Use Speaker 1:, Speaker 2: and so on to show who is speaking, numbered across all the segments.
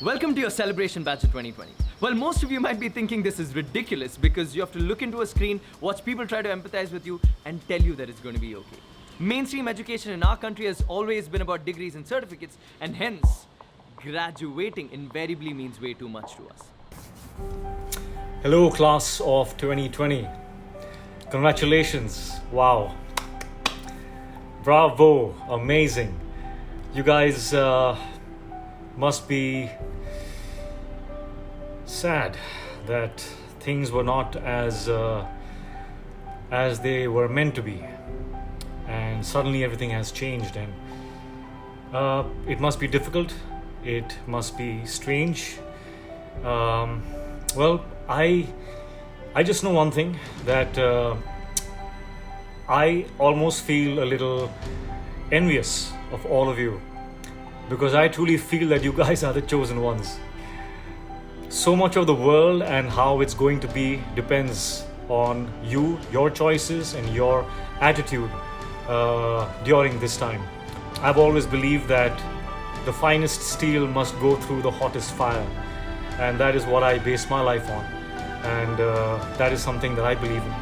Speaker 1: Welcome to your celebration batch of 2020. Well, most of you might be thinking this is ridiculous because you have to look into a screen, watch people try to empathize with you, and tell you that it's going to be okay. Mainstream education in our country has always been about degrees and certificates, and hence, graduating invariably means way too much to us.
Speaker 2: Hello, class of 2020. Congratulations. Wow. Bravo. Amazing. You guys must be sad that things were not as they were meant to be, and suddenly everything has changed, and it must be difficult, it must be strange. Well, I just know one thing, that I almost feel a little envious of all of you, because I truly feel that you guys are the chosen ones. So much of the world and how it's going to be depends on you, your choices, and your attitude during this time. I've always believed that the finest steel must go through the hottest fire, and that is what I base my life on, and that is something that I believe in.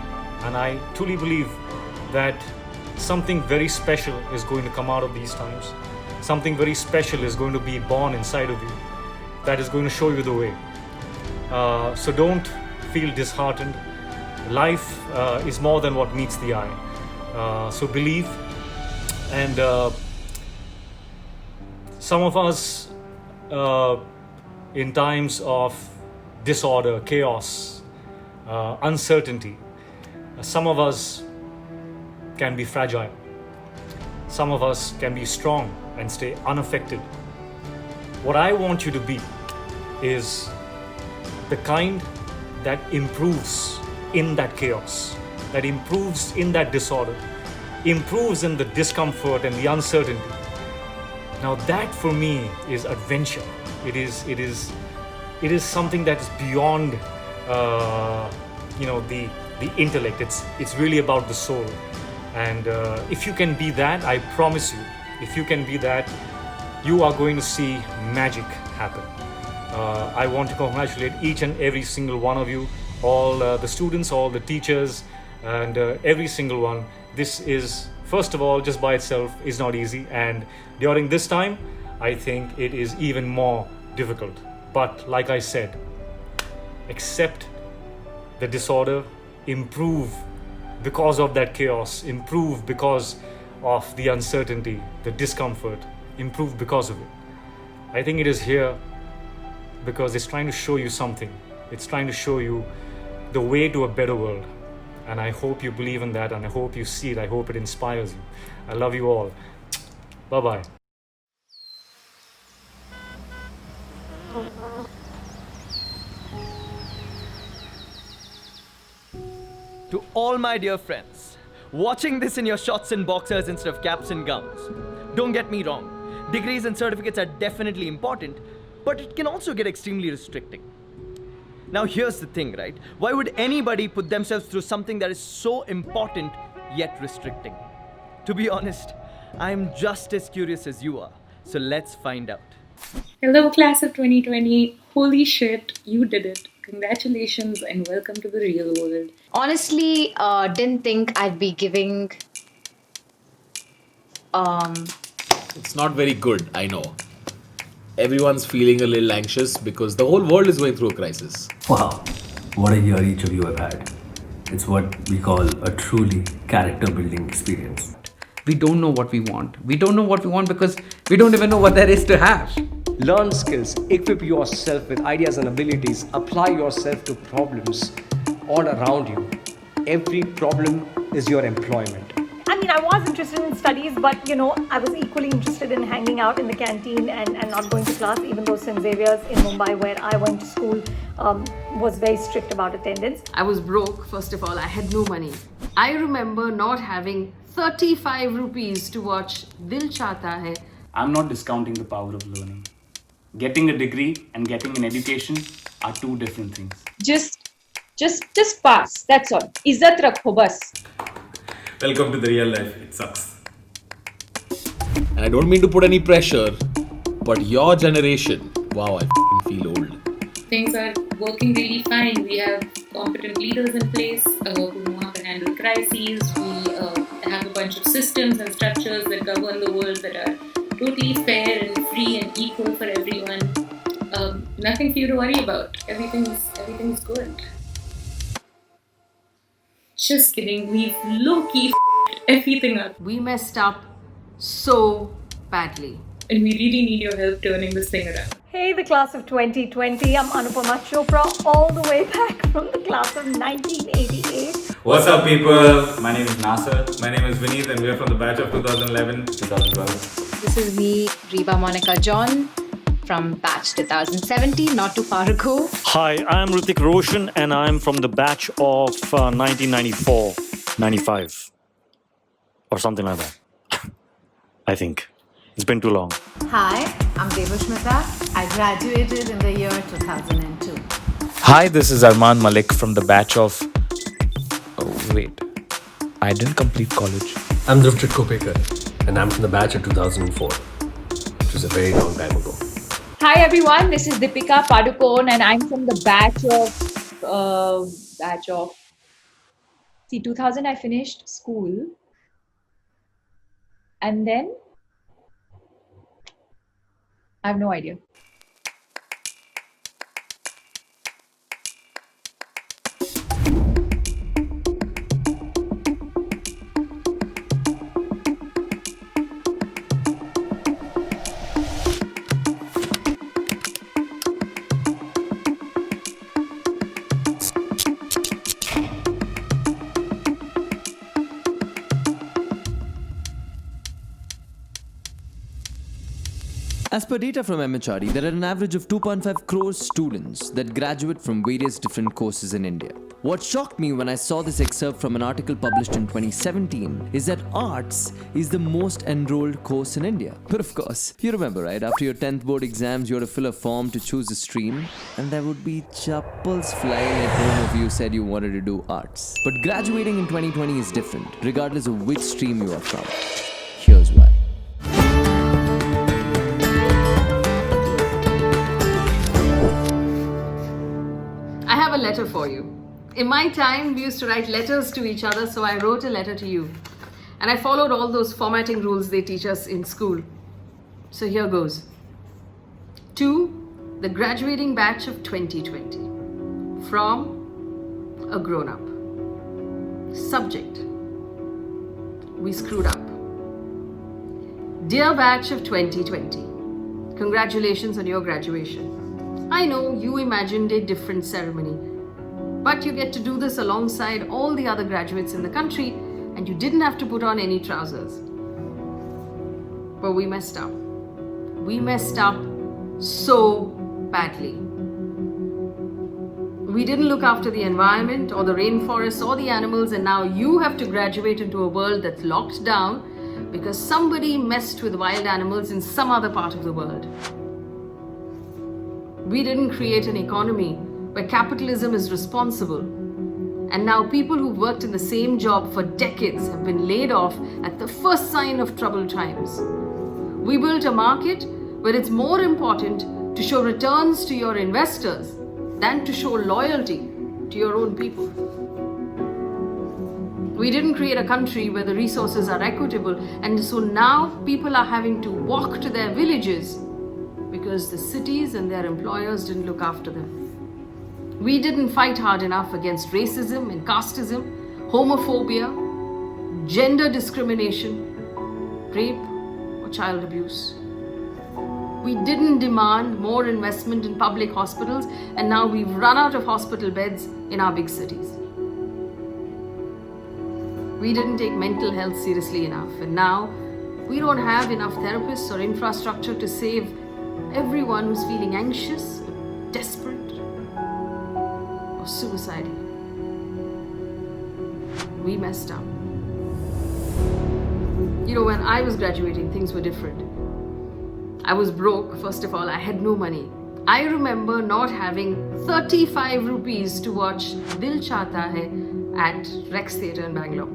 Speaker 2: And I truly believe that something very special is going to come out of these times. Something very special is going to be born inside of you that is going to show you the way. So don't feel disheartened. Life is more than what meets the eye. So believe. And some of us, in times of disorder, chaos, uncertainty, some of us can be fragile. Some of us can be strong and stay unaffected. What I want you to be is the kind that improves in that chaos, that improves in that disorder, improves in the discomfort and the uncertainty. Now that for me is adventure. It is something that is beyond the intellect. It's really about the soul. And if you can be that, I promise you, if you can be that, you are going to see magic happen. I want to congratulate each and every single one of you, all the students, all the teachers, and every single one. This is, first of all, just by itself is not easy, and during this time, I think it is even more difficult. But like I said, accept the disorder, improve because of that chaos, improve because of the uncertainty, the discomfort, improve because of it. I think it is here because it's trying to show you something. It's trying to show you the way to a better world. And I hope you believe in that, and I hope you see it. I hope it inspires you. I love you all. Bye-bye.
Speaker 1: To all my dear friends, watching this in your shorts and boxers instead of caps and gowns, don't get me wrong, degrees and certificates are definitely important, but it can also get extremely restricting. Now here's the thing, right? Why would anybody put themselves through something that is so important yet restricting? To be honest, I'm just as curious as you are, so let's find out.
Speaker 3: Hello, class of 2020. Holy shit, you did it. Congratulations and welcome to the real world.
Speaker 4: Honestly, didn't think I'd be giving...
Speaker 5: It's not very good, I know. Everyone's feeling a little anxious because the whole world is going through a crisis.
Speaker 6: Wow, what a year each of you have had. It's what we call a truly character building experience.
Speaker 7: We don't know what we want. We don't know what we want because we don't even know what there is to have.
Speaker 8: Learn skills, equip yourself with ideas and abilities, apply yourself to problems all around you. Every problem is your employment.
Speaker 9: I mean, I was interested in studies, but I was equally interested in hanging out in the canteen and not going to class, even though St. Xavier's in Mumbai, where I went to school, was very strict about attendance.
Speaker 10: I was broke, first of all. I had no money. I remember not having 35 rupees to watch Dil Chahta Hai.
Speaker 11: I'm not discounting the power of learning. Getting a degree and getting an education are two different things.
Speaker 3: Just pass. That's all. Izzat rakho bas.
Speaker 12: Welcome to the real life. It sucks.
Speaker 5: And I don't mean to put any pressure, but your generation, wow, I feel old.
Speaker 3: Things are working really fine. We have competent leaders in place who know how to handle crises. We have a bunch of systems and structures that govern the world that are totally fair and free and equal for everyone. Nothing for you to worry about. Everything's good. Just kidding. We've low-key f***ed everything up.
Speaker 10: We messed up so badly.
Speaker 3: And we really need your help turning this thing around.
Speaker 9: Hey, the class of 2020. I'm Anupama Chopra, all the way back from the class of 1988.
Speaker 12: What's up, people? My name is Nasser. My name is Vineet, and we are from the batch of 2011, 2012.
Speaker 4: This is me, Reba John, from batch 2017, not too far ago.
Speaker 2: Hi, I'm Hrithik Roshan, and I'm from the batch of 1994, 95, or something like that. I think. It's been too long.
Speaker 13: Hi, I'm Devashmita. I graduated in the year 2002.
Speaker 14: Hi, this is Armaan Malik from the batch of... Oh, wait. I didn't complete college.
Speaker 6: I'm Hrithik Kopekar, and I'm from the batch of 2004, which was a very long time ago.
Speaker 15: Hi everyone, this is Deepika Padukone, and I'm from the batch of... 2000 I finished school. And then... I have no idea.
Speaker 1: As per data from MHRD, there are an average of 2.5 crore students that graduate from various different courses in India. What shocked me when I saw this excerpt from an article published in 2017 is that arts is the most enrolled course in India. But of course, you remember, right? After your 10th board exams, you had to fill a form to choose a stream, and there would be chappals flying at home if you said you wanted to do arts. But graduating in 2020 is different, regardless of which stream you are from. Here's why.
Speaker 10: I have a letter for you. In my time, we used to write letters to each other, so I wrote a letter to you. And I followed all those formatting rules they teach us in school. So here goes. To the graduating batch of 2020. From a grown-up. Subject. We screwed up. Dear batch of 2020. Congratulations on your graduation. I know you imagined a different ceremony, but you get to do this alongside all the other graduates in the country, and you didn't have to put on any trousers. But we messed up. We messed up so badly. We didn't look after the environment or the rainforests or the animals, and now you have to graduate into a world that's locked down because somebody messed with wild animals in some other part of the world. We didn't create an economy where capitalism is responsible. And now people who've worked in the same job for decades have been laid off at the first sign of troubled times. We built a market where it's more important to show returns to your investors than to show loyalty to your own people. We didn't create a country where the resources are equitable, and so now people are having to walk to their villages because the cities and their employers didn't look after them. We didn't fight hard enough against racism and casteism, homophobia, gender discrimination, rape, or child abuse. We didn't demand more investment in public hospitals, and now we've run out of hospital beds in our big cities. We didn't take mental health seriously enough, and now we don't have enough therapists or infrastructure to save everyone who's feeling anxious, or desperate, or suicidal. We messed up. You know, when I was graduating, things were different. I was broke, first of all, I had no money. I remember not having 35 rupees to watch Dil Chahta Hai at Rex Theatre in Bangalore.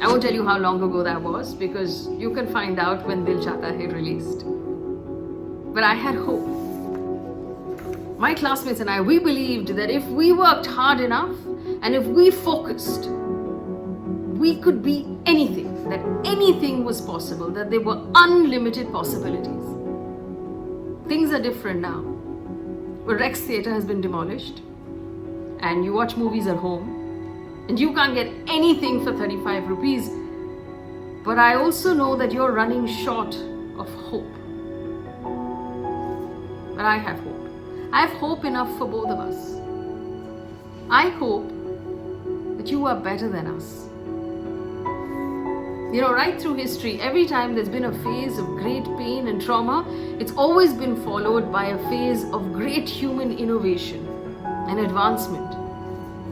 Speaker 10: I won't tell you how long ago that was because you can find out when Dil Chahta Hai released. But I had hope. My classmates and I, we believed that if we worked hard enough and if we focused, we could be anything, that anything was possible, that there were unlimited possibilities. Things are different now. The Rex Theatre has been demolished and you watch movies at home and you can't get anything for 35 rupees. But I also know that you're running short of hope. But I have hope. I have hope enough for both of us. I hope that you are better than us. You know, right through history, every time there's been a phase of great pain and trauma, it's always been followed by a phase of great human innovation and advancement.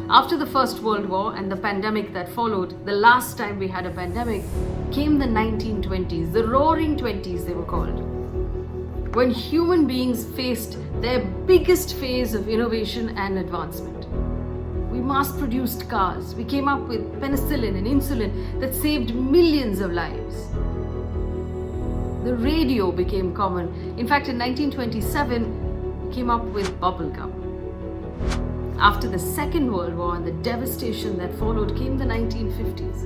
Speaker 10: After the First World War and the pandemic that followed, the last time we had a pandemic, came the 1920s, the Roaring Twenties they were called, when human beings faced their biggest phase of innovation and advancement. We mass-produced cars. We came up with penicillin and insulin that saved millions of lives. The radio became common. In fact, in 1927, we came up with bubble gum. After the Second World War and the devastation that followed came the 1950s.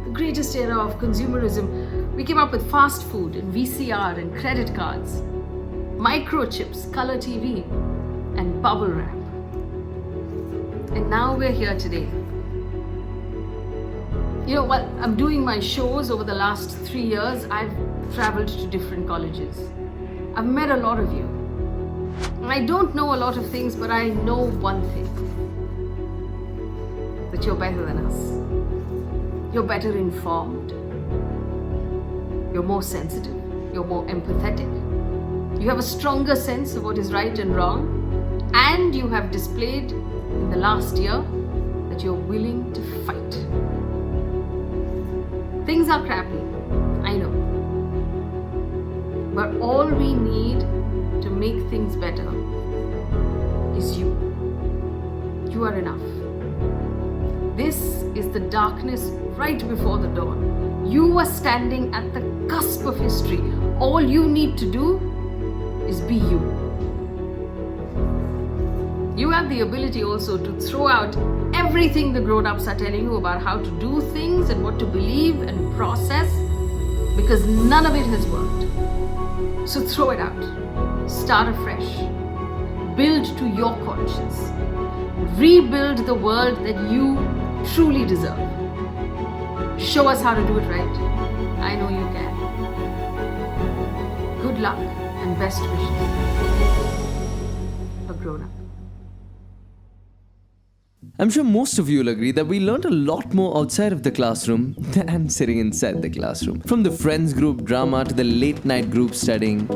Speaker 10: The greatest era of consumerism. We came up with fast food and VCR and credit cards, microchips, color TV, and bubble wrap. And now we're here today. You know, while I'm doing my shows over the last 3 years, I've traveled to different colleges. I've met a lot of you. And I don't know a lot of things, but I know one thing. That you're better than us. You're better informed. You're more sensitive. You're more empathetic. You have a stronger sense of what is right and wrong. And you have displayed in the last year that you're willing to fight. Things are crappy, I know. But all we need to make things better is you. You are enough. This is the darkness right before the dawn. You are standing at the cusp of history. All you need to do is be you. You have the ability also to throw out everything the grown-ups are telling you about how to do things and what to believe and process, because none of it has worked. So throw it out. Start afresh. Build to your conscience. Rebuild the world that you truly deserve. Show us how to do it right. I know you can. Good luck and best wishes. A grown-up.
Speaker 1: I'm sure most of you will agree that we learned a lot more outside of the classroom than sitting inside the classroom. From the friends group drama to the late night group studying.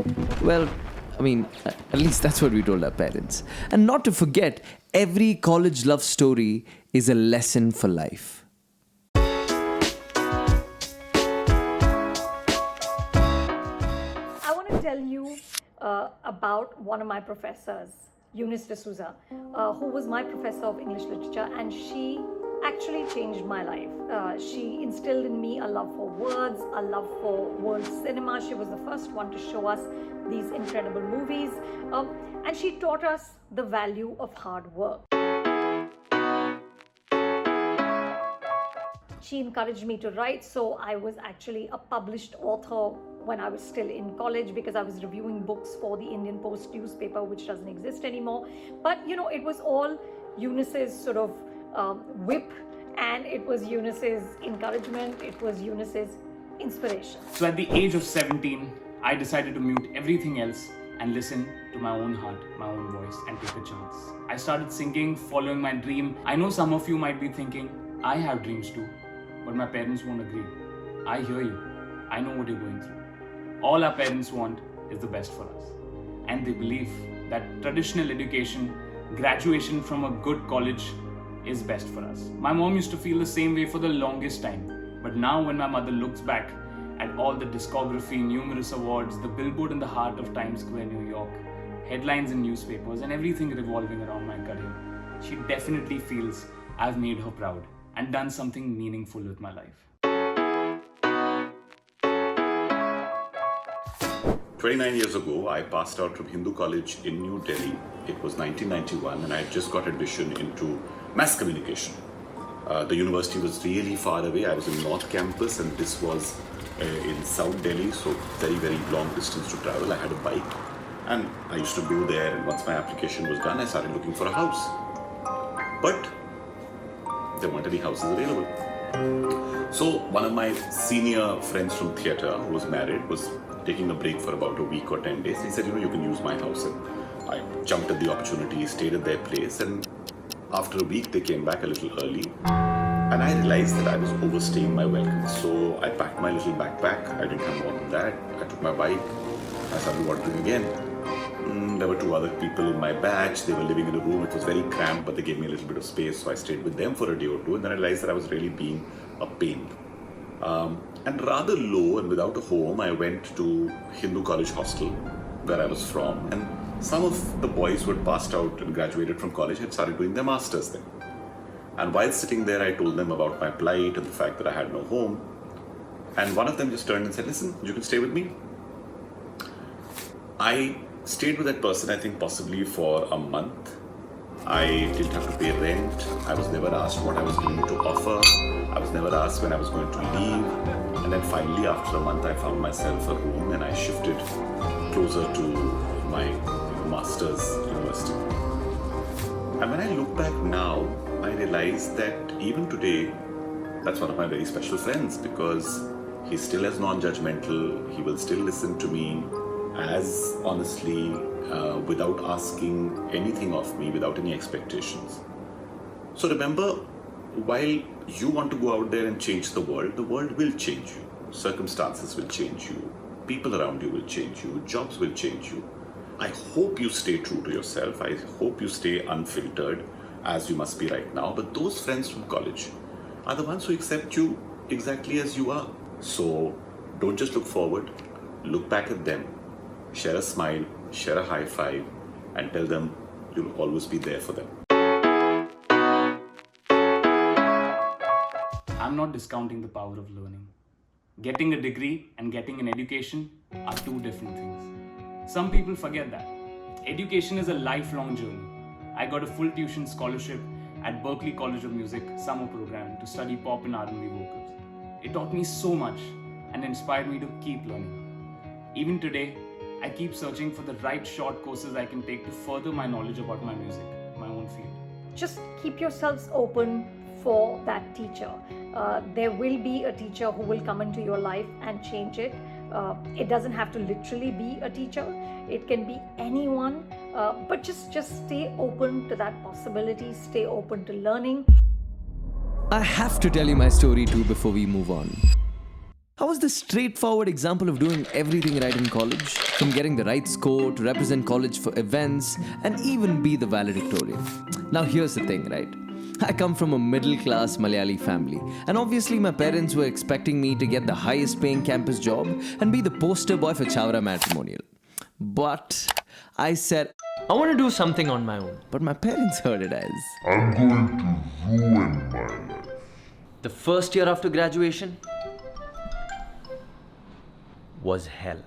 Speaker 1: Well, I mean, at least that's what we told our parents. And not to forget, every college love story is a lesson for life.
Speaker 9: I want to tell you about one of my professors, Faye D'Souza, who was my professor of English literature, and she actually changed my life. She instilled in me a love for words, a love for world cinema. She was the first one to show us these incredible movies, and she taught us the value of hard work. She encouraged me to write, so I was actually a published author when I was still in college, because I was reviewing books for the Indian Post newspaper, which doesn't exist anymore. But you know, it was all Eunice's sort of whip, and it was Eunice's encouragement, it was Eunice's inspiration.
Speaker 11: So at the age of 17, I decided to mute everything else and listen to my own heart, my own voice, and take a chance. I started singing, following my dream. I know some of you might be thinking, I have dreams too, but my parents won't agree. I hear you. I know what you're going through. All our parents want is the best for us. And they believe that traditional education, graduation from a good college, is best for us. My mom used to feel the same way for the longest time. But now when my mother looks back at all the discography, numerous awards, the billboard in the heart of Times Square, New York, headlines in newspapers, and everything revolving around my career, she definitely feels I've made her proud and done something meaningful with my life.
Speaker 16: 29 years ago, I passed out from Hindu College in New Delhi. It was 1991 and I had just got admission into mass communication. The university was really far away. I was in North Campus and this was in South Delhi, so very, very long distance to travel. I had a bike and I used to go there, and once my application was done, I started looking for a house. But there weren't any houses available. So one of my senior friends from theatre who was married was taking a break for about a week or 10 days. He said, you can use my house. And I jumped at the opportunity, stayed at their place, and after a week they came back a little early. And I realized that I was overstaying my welcome. So I packed my little backpack. I didn't have more than that. I took my bike. I started wandering again. There were 2 other people in my batch. They were living in a room. It was very cramped, but they gave me a little bit of space. So I stayed with them for a day or 2, and then I realized that I was really being a pain. And rather low and without a home, I went to Hindu College hostel, where I was from. And some of the boys who had passed out and graduated from college had started doing their masters there. And while sitting there, I told them about my plight and the fact that I had no home. And one of them just turned and said, listen, you can stay with me. I stayed with that person, I think possibly for a month. I didn't have to pay rent. I was never asked what I was going to offer. I was never asked when I was going to leave. And then finally, after a month, I found myself a room and I shifted closer to my master's university. And when I look back now, I realize that even today, that's one of my very special friends, because he's still as non-judgmental. He will still listen to me as honestly, without asking anything of me, without any expectations. So remember, while you want to go out there and change the world will change you. Circumstances will change you. People around you will change you. Jobs will change you. I hope you stay true to yourself. I hope you stay unfiltered, as you must be right now. But those friends from college are the ones who accept you exactly as you are. So don't just look forward, look back at them, share a smile, share a high five, and tell them you'll always be there for them.
Speaker 11: I'm not discounting the power of learning. Getting a degree and getting an education are 2 different things. Some people forget that. Education is a lifelong journey. I got a full tuition scholarship at Berklee College of Music summer program to study pop and R&B vocals. It taught me so much and inspired me to keep learning. Even today, I keep searching for the right short courses I can take to further my knowledge about my music, my own field.
Speaker 9: Just keep yourselves open for that teacher. There will be a teacher who will come into your life and change it. It doesn't have to literally be a teacher. It can be anyone, but just stay open to that possibility, stay open to learning.
Speaker 1: I have to tell you my story too before we move on. I was the straightforward example of doing everything right in college, from getting the right score to represent college for events and even be the valedictorian. Now here's the thing, right? I come from a middle-class Malayali family, and obviously my parents were expecting me to get the highest-paying campus job and be the poster boy for Chawra Matrimonial. But I said, I want to do something on my own. But my parents heard it as, I'm going to ruin my life. The first year after graduation was hell.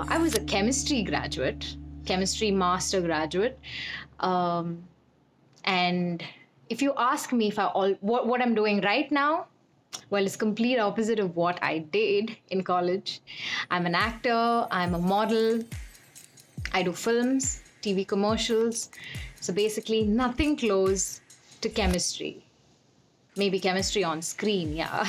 Speaker 4: I was a chemistry graduate, chemistry master graduate. And if you ask me if what I'm doing right now, well, it's complete opposite of what I did in college. I'm an actor, I'm a model, I do films, TV commercials. So basically nothing close to chemistry. Maybe chemistry on screen, yeah.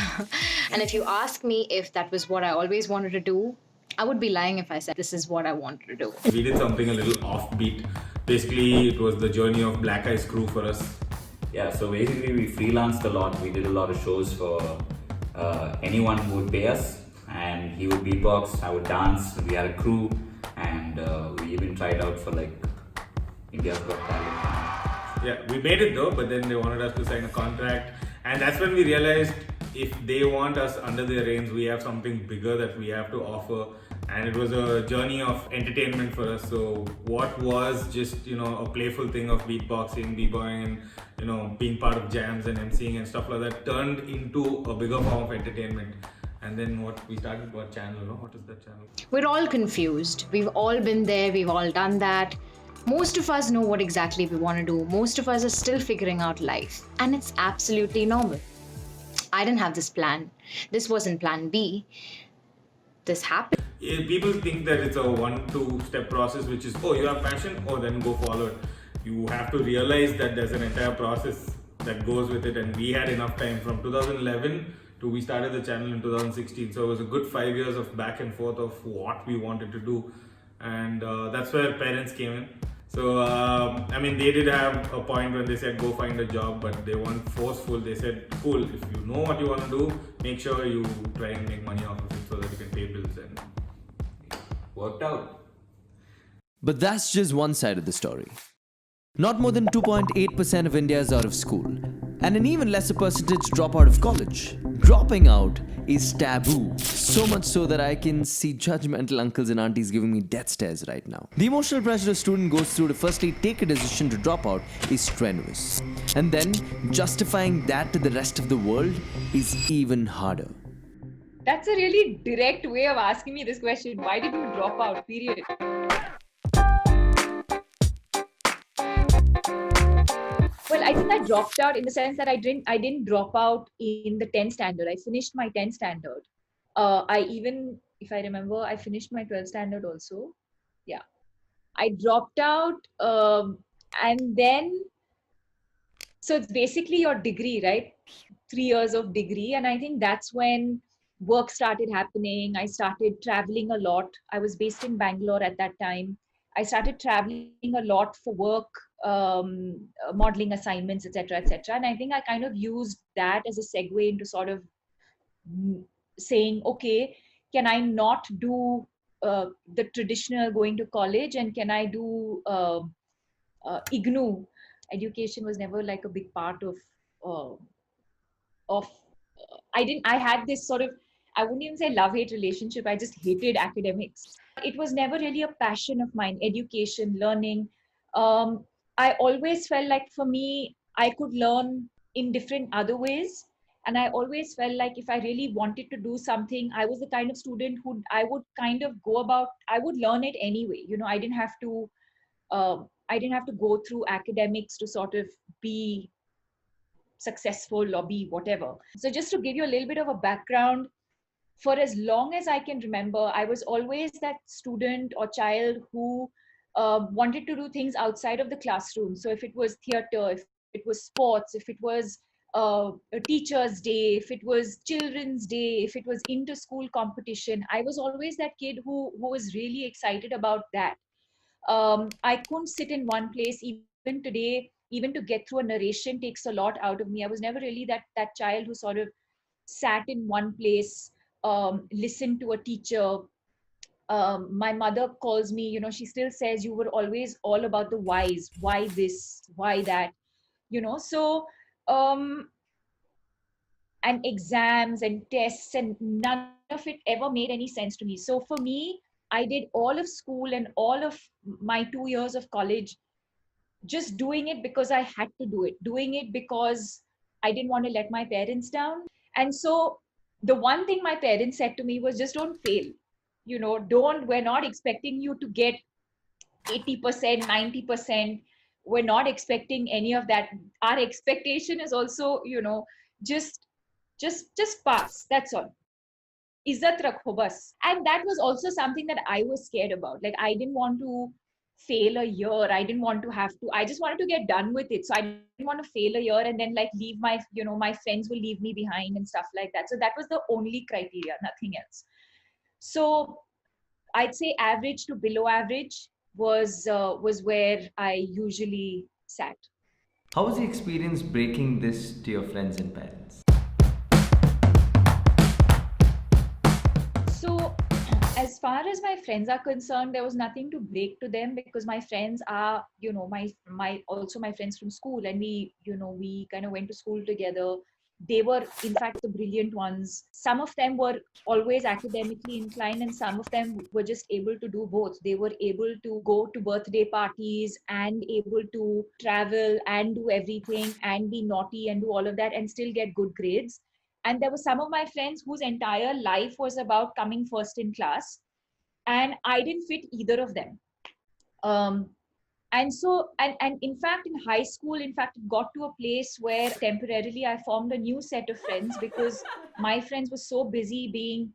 Speaker 4: And if you ask me if that was what I always wanted to do, I would be lying if I said this is what I wanted to do.
Speaker 12: We did something a little offbeat. Basically, it was the journey of Black Eyes Crew for us.
Speaker 17: Yeah, so basically we freelanced a lot. We did a lot of shows for anyone who would pay us, and he would beatbox, I would dance. We had a crew, and we even tried out for like India's Got Talent.
Speaker 12: Yeah, we made it though, but then they wanted us to sign a contract, and that's when we realized if they want us under their reins, we have something bigger that we have to offer and it was a journey of entertainment for us. So what was just a playful thing of beatboxing, b-boying, and being part of jams and emceeing and stuff like that turned into a bigger form of entertainment. And then what we started, what channel? No? What is that channel?
Speaker 4: We're all confused. We've all been there, we've all done that. Most of us know what exactly we want to do. Most of us are still figuring out life, and it's absolutely normal. I didn't have this plan. This wasn't plan B. This happened.
Speaker 12: People think that it's a 1-2 step process, which is, you have passion, then go follow it. You have to realize that there's an entire process that goes with it, and we had enough time from 2011 to we started the channel in 2016. So it was a good 5 years of back and forth of what we wanted to do, and that's where parents came in. So, they did have a point when they said go find a job, but they weren't forceful. They said, cool, if you know what you want to do, make sure you try and make money off of it so that you can pay bills, and it worked out.
Speaker 1: But that's just one side of the story. Not more than 2.8% of India is out of school, and an even lesser percentage drop out of college. Dropping out is taboo, so much so that I can see judgmental uncles and aunties giving me death stares right now. The emotional pressure a student goes through to firstly take a decision to drop out is strenuous, and then justifying that to the rest of the world is even harder.
Speaker 15: That's a really direct way of asking me this question. Why did you drop out? Period. Well, I think I dropped out in the sense that I didn't drop out in the 10th standard. I finished my 10th standard. If I remember, I finished my 12th standard also. Yeah. I dropped out and then, so it's basically your degree, right? 3 years of degree. And I think that's when work started happening. I started traveling a lot. I was based in Bangalore at that time. I started traveling a lot for work, modeling assignments, etc., etc. And I think I kind of used that as a segue into sort of saying, okay, can I not do the traditional going to college, and can I do IGNU? Education was never like a big part of. I had this sort of, I wouldn't even say love-hate relationship. I just hated academics. It was never really a passion of mine, education, learning. I always felt like for me, I could learn in different other ways. And I always felt like if I really wanted to do something, I was the kind of student who I would kind of I would learn it anyway. I didn't have to go through academics to sort of be successful or be whatever. So just to give you a little bit of a background, for as long as I can remember, I was always that student or child who wanted to do things outside of the classroom. So if it was theater, if it was sports, if it was a teacher's day, if it was children's day, if it was inter-school competition, I was always that kid who was really excited about that. I couldn't sit in one place. Even today, even to get through a narration takes a lot out of me. I was never really that child who sort of sat in one place, listened to a teacher. My mother calls me, she still says you were always all about the whys, why this, why that, so and exams and tests, and none of it ever made any sense to me. So for me, I did all of school and all of my 2 years of college just doing it because I had to do it, doing it because I didn't want to let my parents down. And so the one thing my parents said to me was just don't fail. We're not expecting you to get 80%, 90%. We're not expecting any of that. Our expectation is also, just pass. That's all. Izzat rakho bas. And that was also something that I was scared about. Like, I didn't want to fail a year. I didn't want to I just wanted to get done with it. So I didn't want to fail a year and then like leave my friends will leave me behind and stuff like that. So that was the only criteria, nothing else. So I'd say average to below average was where I usually sat.
Speaker 1: How was the experience breaking this to your friends and parents?
Speaker 15: So as far as my friends are concerned, there was nothing to break to them because my friends are, my friends from school, and we kind of went to school together. They were, in fact, the brilliant ones. Some of them were always academically inclined, and some of them were just able to do both. They were able to go to birthday parties and able to travel and do everything and be naughty and do all of that and still get good grades. And there were some of my friends whose entire life was about coming first in class, and I didn't fit either of them. And so, and in fact, in high school, in fact, it got to a place where temporarily I formed a new set of friends because my friends were so busy being,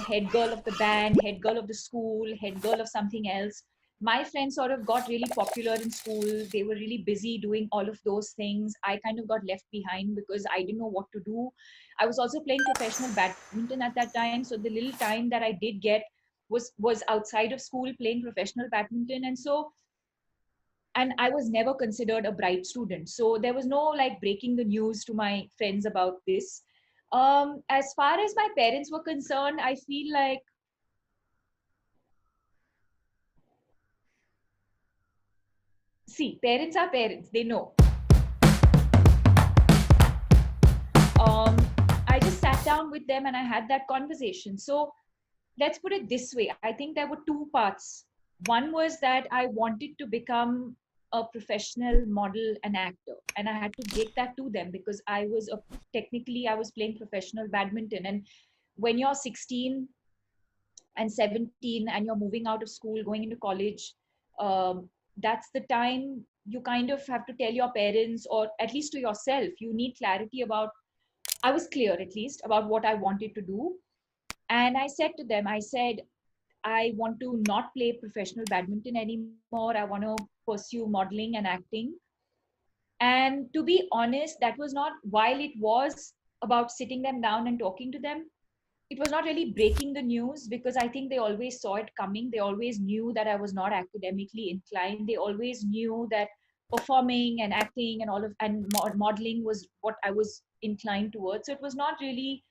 Speaker 15: head girl of the band, head girl of the school, head girl of something else. My friends sort of got really popular in school. They were really busy doing all of those things. I kind of got left behind because I didn't know what to do. I was also playing professional badminton at that time. So the little time that I did get was outside of school playing professional badminton. And I was never considered a bright student. So there was no like breaking the news to my friends about this. As far as my parents were concerned, I feel like parents are parents, they know. I just sat down with them and I had that conversation. So let's put it this way. I think there were two parts. One was that I wanted to become a professional model and actor, and I had to break that to them because I was playing professional badminton. And when you're 16 and 17 and you're moving out of school, going into college, that's the time you kind of have to tell your parents, or at least to yourself, you need clarity about, I was clear at least about what I wanted to do. And I said to them, I said, I want to not play professional badminton anymore. I want to pursue modeling and acting. And to be honest, that was not, while it was about sitting them down and talking to them, it was not really breaking the news because I think they always saw it coming. They always knew that I was not academically inclined. They always knew that performing and acting and modeling was what I was inclined towards. So it was not really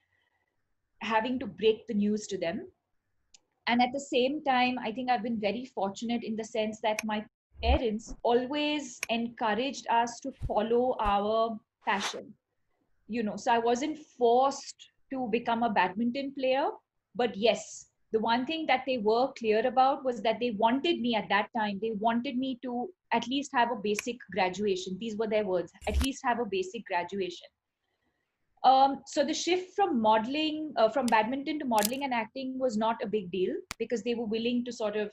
Speaker 15: having to break the news to them. And at the same time, I think I've been very fortunate in the sense that my parents always encouraged us to follow our passion. So I wasn't forced to become a badminton player, but yes, the one thing that they were clear about was that they wanted me at that time, they wanted me to at least have a basic graduation. These were their words, at least have a basic graduation. So the shift from modeling, from badminton to modeling and acting was not a big deal because they were willing to sort of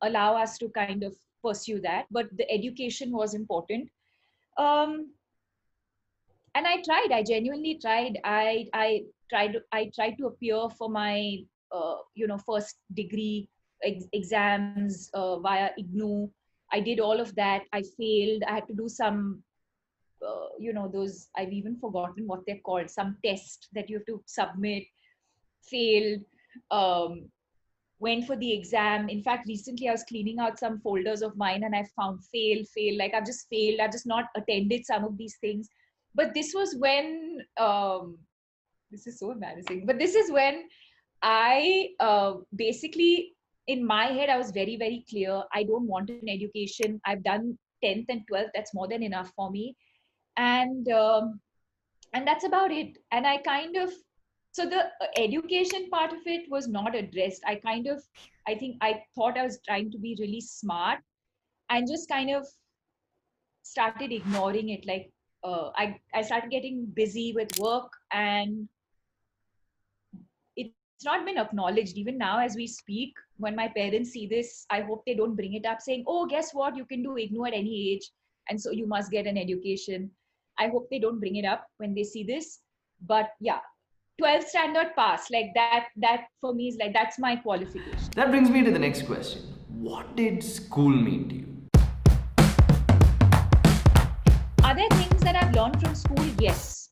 Speaker 15: allow us to kind of pursue that. But the education was important. And I genuinely tried. I tried to appear for my, first degree exams via IGNOU. I did all of that. I failed. I had to do some those, I've even forgotten what they're called, some test that you have to submit, failed, went for the exam. In fact, recently I was cleaning out some folders of mine and I found fail, like I've just failed, I've just not attended some of these things. But this was when, this is so embarrassing, but this is when I basically, in my head, I was very, very clear, I don't want an education. I've done 10th and 12th, that's more than enough for me. And that's about it. And I kind of, so the education part of it was not addressed. I think I thought I was trying to be really smart and just kind of started ignoring it. Like I started getting busy with work, and it's not been acknowledged. Even now as we speak, when my parents see this, I hope they don't bring it up saying, oh, guess what, you can do IGNOU at any age, and so you must get an education. I hope they don't bring it up when they see this. But yeah, 12th standard pass, like that for me is like, that's my qualification.
Speaker 1: That brings me to the next question. What did school mean to you?
Speaker 15: Are there things that I've learned from school? Yes,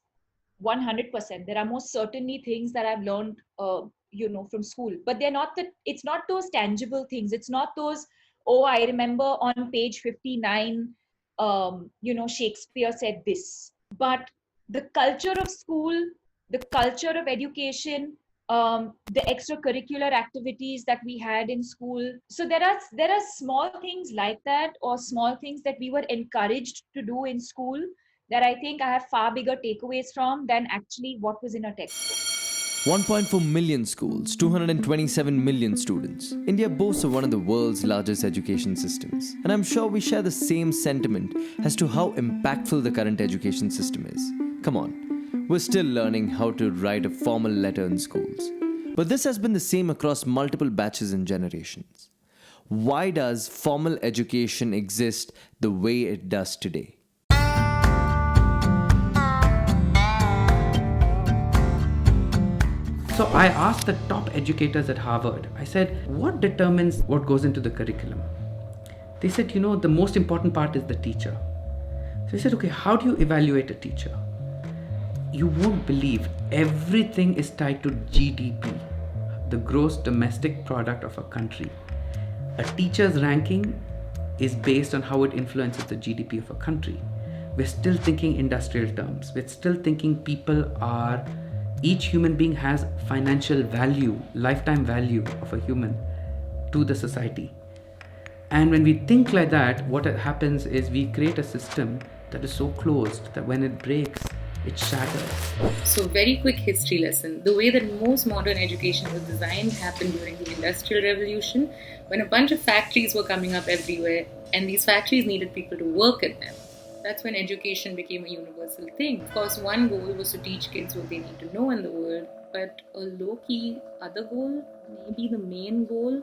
Speaker 15: 100%. There are most certainly things that I've learned from school, but it's not those tangible things. It's not those, oh, I remember on page 59 Shakespeare said this. But the culture of school, the culture of education, the extracurricular activities that we had in school. So there are small things like that, or small things that we were encouraged to do in school that I think I have far bigger takeaways from than actually what was in a textbook.
Speaker 1: 1.4 million schools, 227 million students. India boasts of one of the world's largest education systems. And I'm sure we share the same sentiment as to how impactful the current education system is. Come on, we're still learning how to write a formal letter in schools. But this has been the same across multiple batches and generations. Why does formal education exist the way it does today?
Speaker 7: So I asked the top educators at Harvard, I said, what determines what goes into the curriculum? They said, the most important part is the teacher. So I said, okay, how do you evaluate a teacher? You won't believe everything is tied to GDP, the gross domestic product of a country. A teacher's ranking is based on how it influences the GDP of a country. We're still thinking industrial terms. We're still thinking each human being has financial value, lifetime value of a human to the society. And when we think like that, what happens is we create a system that is so closed that when it breaks, it shatters.
Speaker 3: So, very quick history lesson. The way that most modern education was designed happened during the Industrial Revolution, when a bunch of factories were coming up everywhere, and these factories needed people to work in them. That's when education became a universal thing. Of course, one goal was to teach kids what they need to know in the world, but a low-key other goal, maybe the main goal,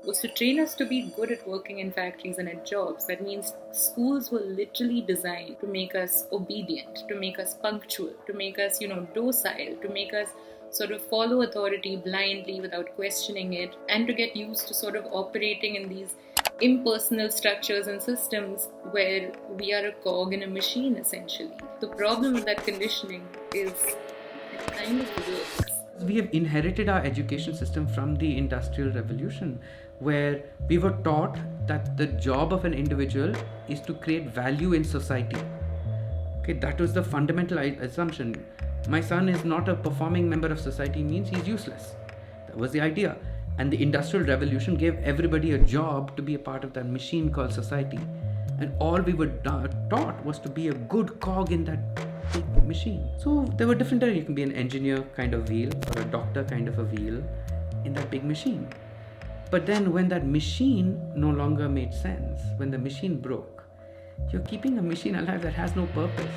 Speaker 3: was to train us to be good at working in factories and at jobs. That means schools were literally designed to make us obedient, to make us punctual, to make us, docile, to make us sort of follow authority blindly without questioning it, and to get used to sort of operating in these impersonal structures and systems where we are a cog in a machine, essentially. The problem with that conditioning is it kind of works.
Speaker 7: We have inherited our education system from the Industrial Revolution, where we were taught that the job of an individual is to create value in society. Okay, that was the fundamental assumption. My son is not a performing member of society means he's useless. That was the idea. And the Industrial Revolution gave everybody a job to be a part of that machine called society. And all we were taught was to be a good cog in that big machine. So there were different areas. You can be an engineer kind of wheel or a doctor kind of a wheel in that big machine. But then when that machine no longer made sense, when the machine broke, you're keeping a machine alive that has no purpose.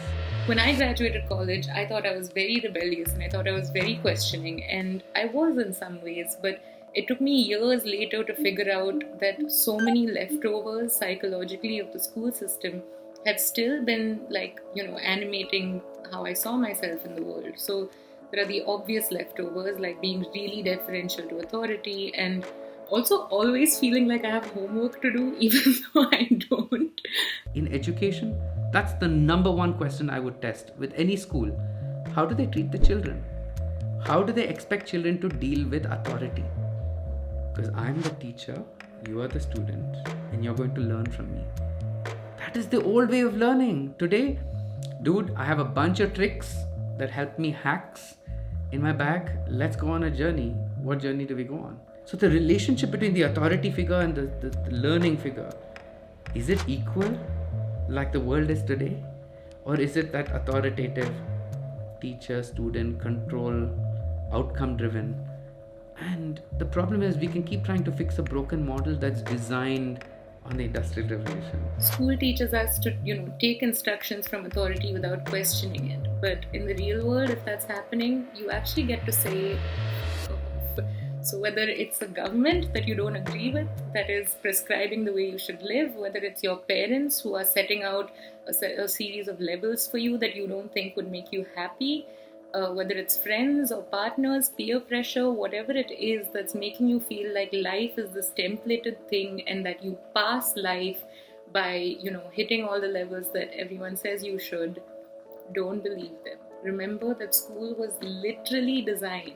Speaker 3: When I graduated college, I thought I was very rebellious and I thought I was very questioning, and I was in some ways, but it took me years later to figure out that so many leftovers psychologically of the school system had still been animating how I saw myself in the world. So there are the obvious leftovers like being really deferential to authority and also always feeling like I have homework to do even though I don't.
Speaker 7: In education, that's the number one question I would test with any school. How do they treat the children? How do they expect children to deal with authority? Because I'm the teacher, you are the student, and you're going to learn from me. That is the old way of learning. Today, dude, I have a bunch of tricks that help me hacks in my bag. Let's go on a journey. What journey do we go on? So the relationship between the authority figure and the learning figure, is it equal like the world is today? Or is it that authoritative teacher, student, control, outcome driven? And the problem is we can keep trying to fix a broken model that's designed on the Industrial Revolution.
Speaker 3: School teaches us to, take instructions from authority without questioning it. But in the real world, if that's happening, you actually get to say, so whether it's a government that you don't agree with, that is prescribing the way you should live, whether it's your parents who are setting out a series of levels for you that you don't think would make you happy, whether it's friends or partners, peer pressure, whatever it is that's making you feel like life is this templated thing and that you pass life by, hitting all the levels that everyone says you should, don't believe them. Remember that school was literally designed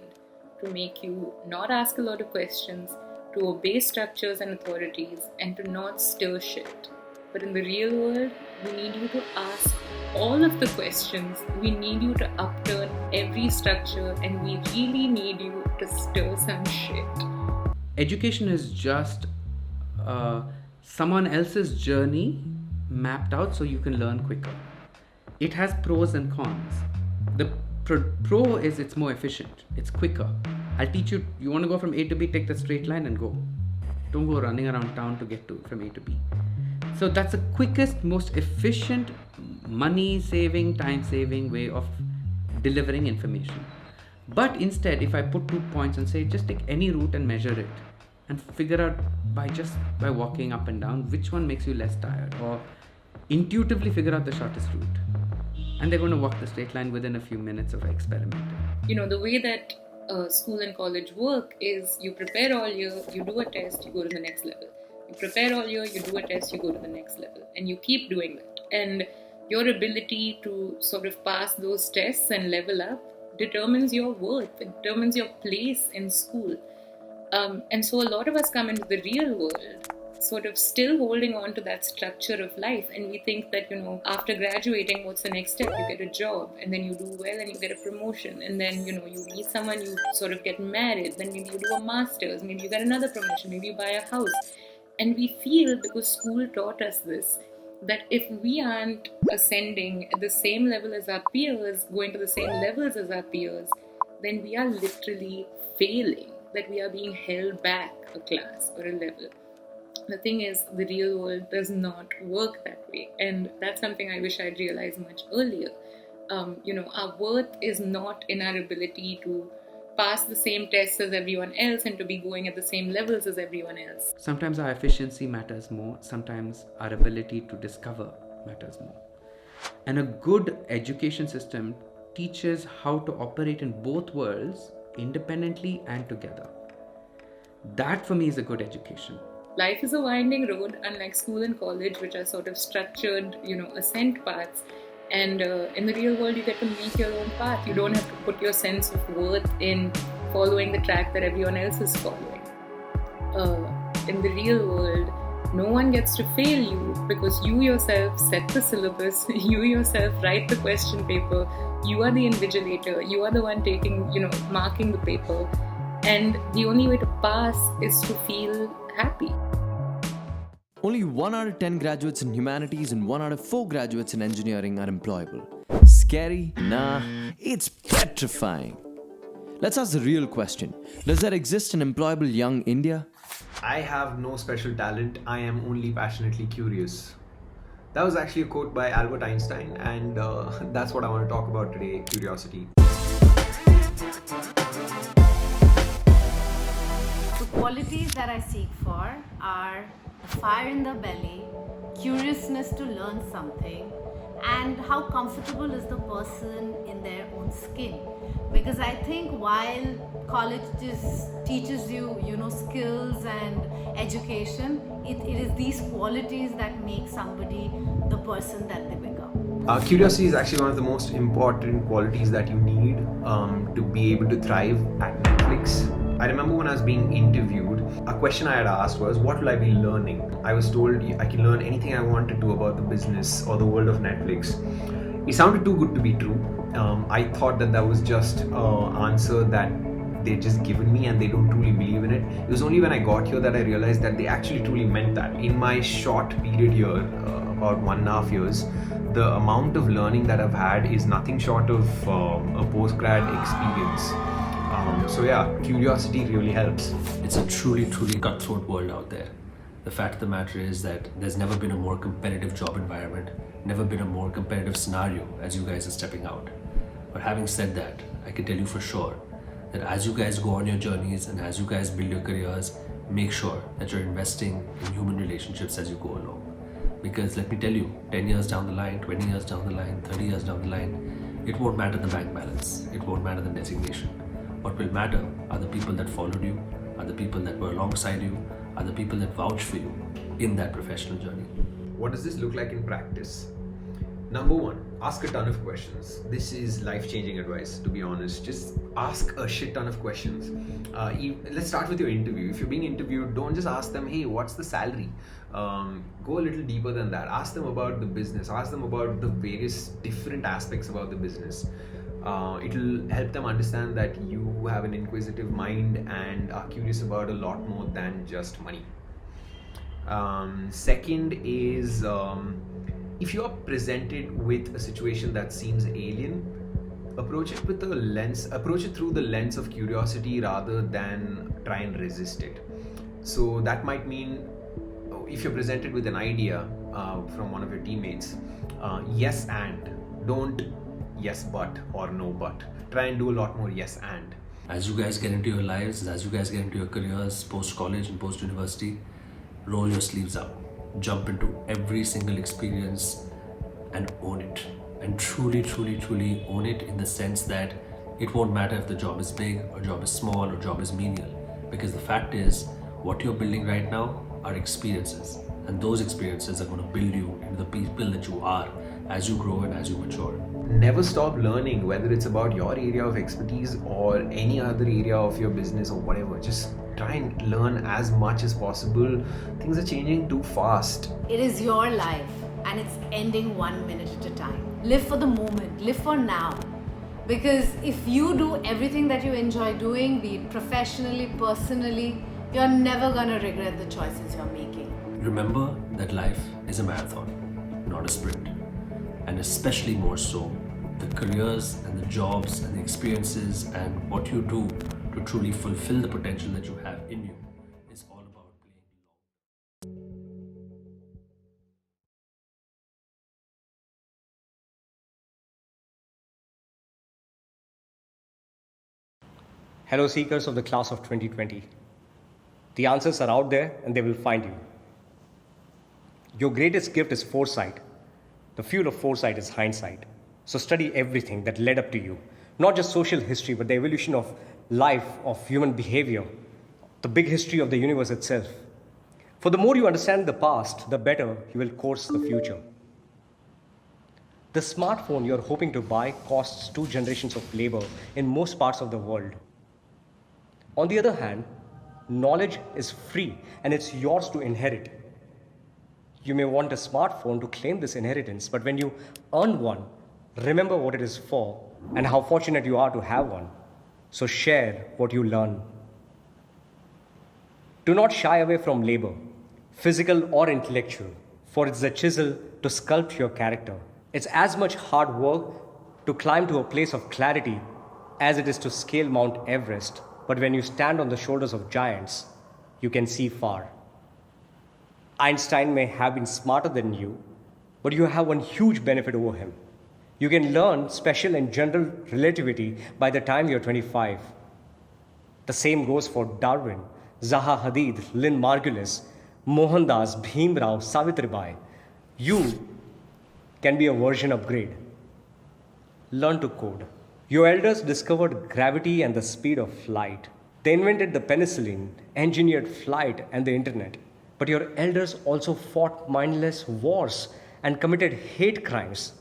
Speaker 3: to make you not ask a lot of questions, to obey structures and authorities, and to not stir shit. But in the real world, we need you to ask all of the questions. We need you to upturn every structure, and we really need you to stir some shit.
Speaker 7: Education is just someone else's journey mapped out so you can learn quicker. It has pros and cons. The pro is it's more efficient, it's quicker. I'll teach you, you want to go from A to B, take the straight line and go. Don't go running around town to get from A to B. So that's the quickest, most efficient, money saving, time saving way of delivering information. But instead, if I put 2 points and say just take any route and measure it and figure out by walking up and down which one makes you less tired, or intuitively figure out the shortest route, and they're going to walk the straight line within a few minutes of experimenting.
Speaker 3: The way that school and college work is you prepare all year, you do a test, you go to the next level. You prepare all year, you do a test, you go to the next level. And you keep doing that. And your ability to sort of pass those tests and level up determines your worth, it determines your place in school. And so a lot of us come into the real world sort of still holding on to that structure of life, and we think that after graduating, what's the next step? You get a job, and then you do well and you get a promotion, and then you meet someone, you sort of get married, then maybe you do a master's, maybe you get another promotion, maybe you buy a house. And we feel, because school taught us this, that if we aren't ascending at the same level as our peers, going to the same levels as our peers, then we are literally failing, that we are being held back a class or a level. The thing is, the real world does not work that way, and that's something I wish I'd realized much earlier. Our worth is not in our ability to pass the same tests as everyone else and to be going at the same levels as everyone else.
Speaker 7: Sometimes our efficiency matters more, sometimes our ability to discover matters more. And a good education system teaches how to operate in both worlds independently and together. That for me is a good education.
Speaker 3: Life is a winding road, unlike school and college, which are sort of structured, ascent paths. And in the real world, you get to make your own path. You don't have to put your sense of worth in following the track that everyone else is following. In the real world, no one gets to fail you, because you yourself set the syllabus, you yourself write the question paper, you are the invigilator, you are the one marking the paper. And the only way to pass is to feel happy.
Speaker 1: Only 1 out of 10 graduates in humanities and 1 out of 4 graduates in engineering are employable. Scary? Nah, it's petrifying. Let's ask the real question. Does there exist an employable young India?
Speaker 18: I have no special talent, I am only passionately curious. That was actually a quote by Albert Einstein, and that's what I want to talk about today, curiosity.
Speaker 13: The qualities that I seek for are the fire in the belly, curiousness to learn something, and how comfortable is the person in their own skin. Because I think while college just teaches you, skills and education, it is these qualities that make somebody the person that they become.
Speaker 18: Curiosity is actually one of the most important qualities that you need to be able to thrive at Netflix. I remember when I was being interviewed, a question I had asked was, what will I be learning? I was told I can learn anything I want to do about the business or the world of Netflix. It sounded too good to be true. I thought that was just an answer that they just given me and they don't truly believe in it. It was only when I got here that I realized that they actually truly meant that. In my short period here, about 1.5 years, the amount of learning that I've had is nothing short of a post-grad experience. So yeah, curiosity really helps.
Speaker 6: It's a truly cutthroat world out there. The fact of the matter is that there's never been a more competitive job environment, never been a more competitive scenario as you guys are stepping out. But having said that, I can tell you for sure that as you guys go on your journeys and as you guys build your careers, make sure that you're investing in human relationships as you go along. Because let me tell you, 10 years down the line, 20 years down the line, 30 years down the line, it won't matter the bank balance, it won't matter the designation. What will matter are the people that followed you, are the people that were alongside you, are the people that vouch for you in that professional journey.
Speaker 18: What does this look like in practice? Number 1, ask a ton of questions. This is life-changing advice, to be honest. Just ask a shit ton of questions. Let's start with your interview. If you're being interviewed, don't just ask them, hey, what's the salary? Go a little deeper than that. Ask them about the business. Ask them about the various different aspects about the business. It'll help them understand that you have an inquisitive mind and are curious about a lot more than just money. Second is if you are presented with a situation that seems alien, approach it through the lens of curiosity rather than try and resist it. So that might mean, if you're presented with an idea from one of your teammates, yes and, don't yes but or no but. Try and do a lot more yes and.
Speaker 6: As you guys get into your lives, as you guys get into your careers, post-college and post-university, roll your sleeves up. Jump into every single experience and own it. And truly, truly, truly own it, in the sense that it won't matter if the job is big or job is small or job is menial. Because the fact is, what you're building right now are experiences. And those experiences are going to build you into the people that you are as you grow and as you mature.
Speaker 18: Never stop learning, whether it's about your area of expertise or any other area of your business or whatever. Just try and learn as much as possible. Things are changing too fast.
Speaker 13: It is your life and it's ending 1 minute at a time. Live for the moment, live for now. Because if you do everything that you enjoy doing, be it professionally, personally, you're never gonna regret the choices you're making.
Speaker 6: Remember that life is a marathon, not a sprint. And especially more so, the careers and the jobs and the experiences and what you do to truly fulfill the potential that you have in you is all about playing long.
Speaker 8: Hello seekers of the class of 2020. The answers are out there and they will find you. Your greatest gift is foresight. The fuel of foresight is hindsight. So study everything that led up to you. Not just social history, but the evolution of life, of human behavior, the big history of the universe itself. For the more you understand the past, the better you will course the future. The smartphone you're hoping to buy costs 2 generations of labor in most parts of the world. On the other hand, knowledge is free and it's yours to inherit. You may want a smartphone to claim this inheritance, but when you earn one, remember what it is for and how fortunate you are to have one. So share what you learn. Do not shy away from labor, physical or intellectual, for it's the chisel to sculpt your character. It's as much hard work to climb to a place of clarity as it is to scale Mount Everest. But when you stand on the shoulders of giants, you can see far. Einstein may have been smarter than you, but you have one huge benefit over him. You can learn special and general relativity by the time you're 25. The same goes for Darwin, Zaha Hadid, Lynn Margulis, Mohandas, Bhim Rao, Savitribai. You can be a version upgrade. Learn to code. Your elders discovered gravity and the speed of light. They invented the penicillin, engineered flight and the internet. But your elders also fought mindless wars and committed hate crimes.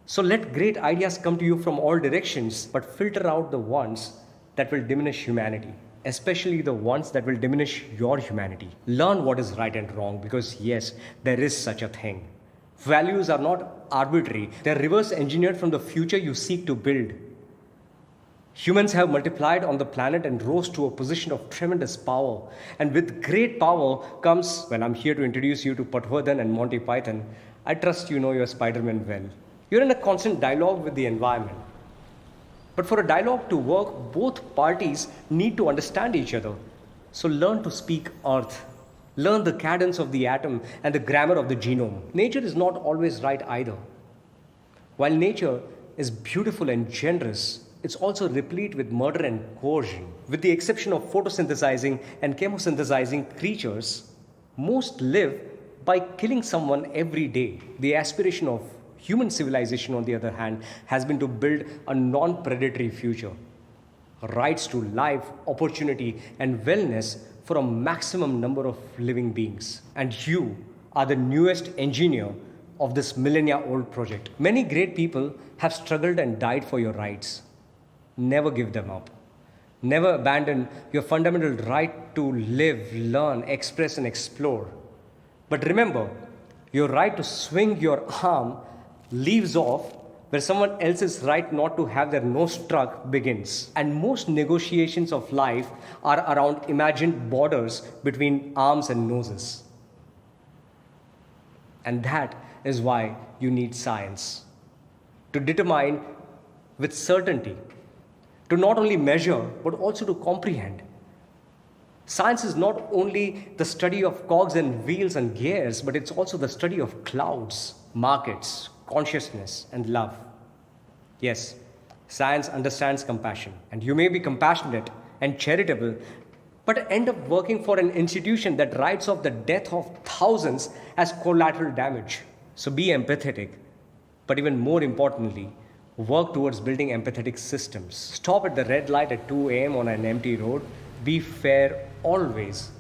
Speaker 8: So let great ideas come to you from all directions, but filter out the ones that will diminish humanity, especially the ones that will diminish your humanity. Learn what is right and wrong, because yes, there is such a thing. Values are not arbitrary. They're reverse engineered from the future you seek to build. Humans have multiplied on the planet and rose to a position of tremendous power. And with great power comes, well, I'm here to introduce you to Patwardhan and Monty Python. I trust you know your Spider-Man well. You're in a constant dialogue with the environment. But for a dialogue to work, both parties need to understand each other. So learn to speak Earth. Learn the cadence of the atom and the grammar of the genome. Nature is not always right either. While nature is beautiful and generous, it's also replete with murder and coercion. With the exception of photosynthesizing and chemosynthesizing creatures, most live by killing someone every day. The aspiration of human civilization, on the other hand, has been to build a non-predatory future. Rights to life, opportunity, and wellness for a maximum number of living beings. And you are the newest engineer of this millennia-old project. Many great people have struggled and died for your rights. Never give them up. Never abandon your fundamental right to live, learn, express, and explore. But remember, your right to swing your arm leaves off where someone else's right not to have their nose struck begins. And most negotiations of life are around imagined borders between arms and noses. And that is why you need science. To determine with certainty, to not only measure, but also to comprehend. Science is not only the study of cogs and wheels and gears, but it's also the study of clouds, markets, consciousness, and love. Yes, science understands compassion, and you may be compassionate and charitable, but end up working for an institution that writes off the death of thousands as collateral damage. So be empathetic, but even more importantly, work towards building empathetic systems. Stop at the red light at 2 a.m. on an empty road. Be fair always,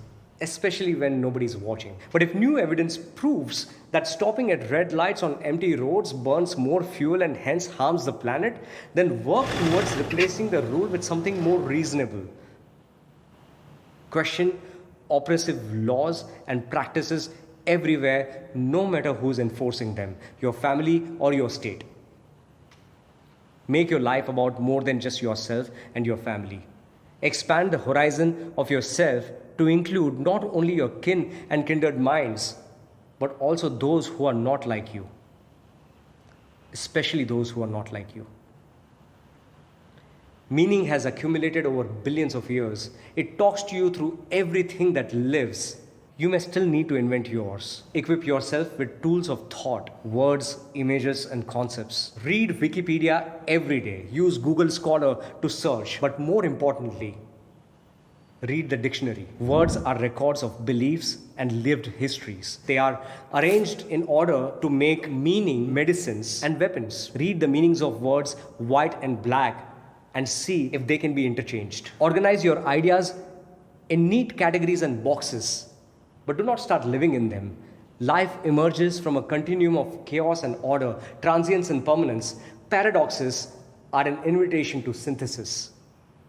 Speaker 8: especially when nobody's watching. But if new evidence proves that stopping at red lights on empty roads burns more fuel and hence harms the planet, then work towards replacing the rule with something more reasonable. Question oppressive laws and practices everywhere, no matter who's enforcing them, your family or your state. Make your life about more than just yourself and your family. Expand the horizon of yourself to include not only your kin and kindred minds, but also those who are not like you, especially those who are not like you. Meaning has accumulated over billions of years. It talks to you through everything that lives. You may still need to invent yours. Equip yourself with tools of thought, words, images, and concepts. Read Wikipedia every day. Use Google Scholar to search. But more importantly, read the dictionary. Words are records of beliefs and lived histories. They are arranged in order to make meaning medicines and weapons. Read the meanings of words white and black and see if they can be interchanged. Organize your ideas in neat categories and boxes, but do not start living in them. Life emerges from a continuum of chaos and order, transience and permanence. Paradoxes are an invitation to synthesis.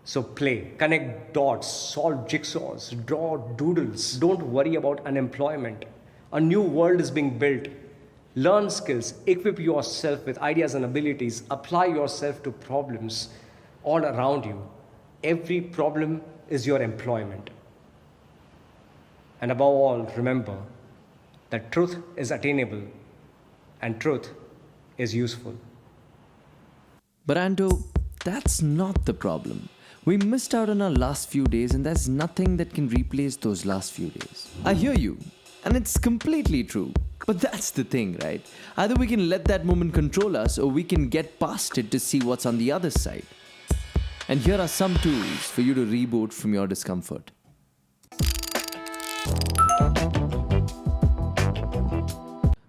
Speaker 8: So play, connect dots, solve jigsaws, draw doodles. Don't worry about unemployment. A new world is being built. Learn skills, equip yourself with ideas and abilities, apply yourself to problems all around you. Every problem is your employment. And above all, remember that truth is attainable and truth is useful.
Speaker 1: But Anto, that's not the problem. We missed out on our last few days and there's nothing that can replace those last few days. I hear you, and it's completely true. But that's the thing, right? Either we can let that moment control us or we can get past it to see what's on the other side. And here are some tools for you to reboot from your discomfort.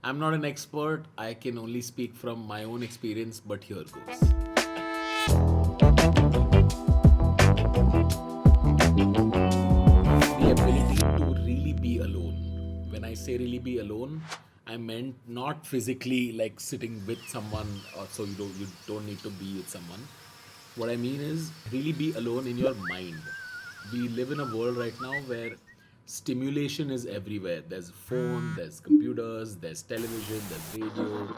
Speaker 5: I'm not an expert, I can only speak from my own experience, but here goes. The ability to really be alone. When I say really be alone, I meant not physically like sitting with someone or so you don't need to be with someone. What I mean is really be alone in your mind. We live in a world right now where stimulation is everywhere. There's phone, there's computers, there's television, there's radio,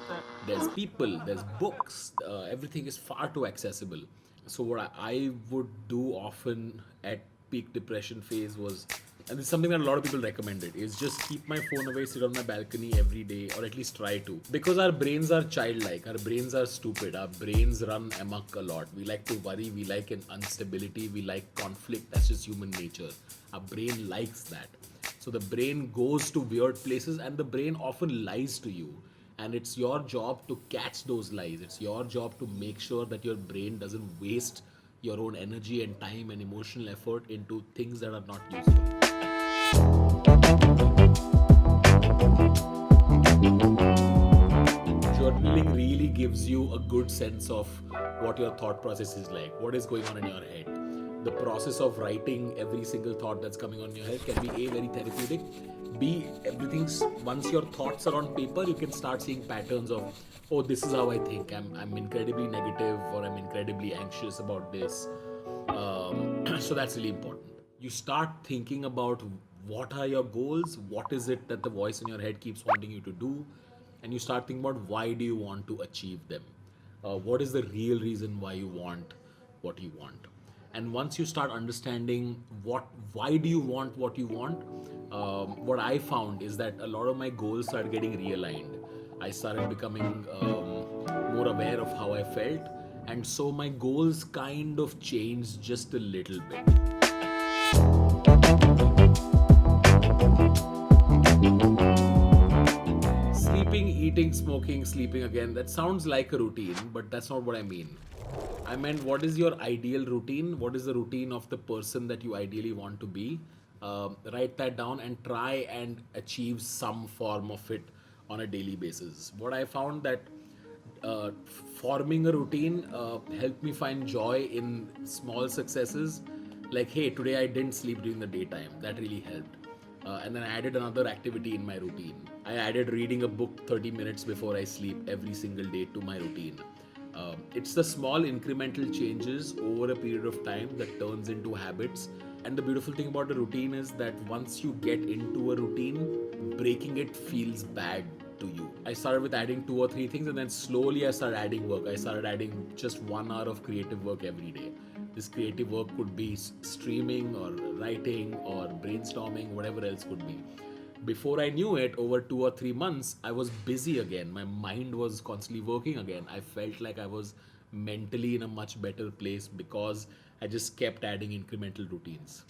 Speaker 5: there's people, there's books. Everything is far too accessible. So what I would do often at peak depression phase was, and it's something that a lot of people recommended, is just keep my phone away, sit on my balcony every day, or at least try to. Because our brains are childlike, our brains are stupid, our brains run amok a lot. We like to worry, we like an instability, we like conflict, that's just human nature. Our brain likes that. So the brain goes to weird places and the brain often lies to you. And it's your job to catch those lies. It's your job to make sure that your brain doesn't waste your own energy and time and emotional effort into things that are not useful. Journaling really gives you a good sense of what your thought process is like, what is going on in your head. The process of writing every single thought that's coming on your head can be A, very therapeutic, B, everything's, once your thoughts are on paper, you can start seeing patterns of, oh, this is how I think, I'm incredibly negative or I'm incredibly anxious about this. So that's really important. You start thinking about what are your goals, what is it that the voice in your head keeps wanting you to do, and you start thinking about why do you want to achieve them. What is the real reason why you want what you want. And once you start understanding why do you want what you want, what I found is that a lot of my goals start getting realigned. I started becoming more aware of how I felt, and so my goals kind of changed just a little bit. Sleeping, eating, smoking, sleeping again, that sounds like a routine, but that's not what I mean. I meant, what is your ideal routine? What is the routine of the person that you ideally want to be? Write that down and try and achieve some form of it on a daily basis. What I found that forming a routine helped me find joy in small successes. Like, hey, today I didn't sleep during the daytime. That really helped. And then I added another activity in my routine. I added reading a book 30 minutes before I sleep every single day to my routine. It's the small incremental changes over a period of time that turns into habits. And the beautiful thing about a routine is that once you get into a routine, breaking it feels bad to you. I started with adding 2 or 3 things, and then slowly I started adding work. I started adding just 1 hour of creative work every day. This creative work could be streaming or writing or brainstorming, whatever else could be. Before I knew it, over 2 or 3 months, I was busy again. My mind was constantly working again. I felt like I was mentally in a much better place because I just kept adding incremental routines.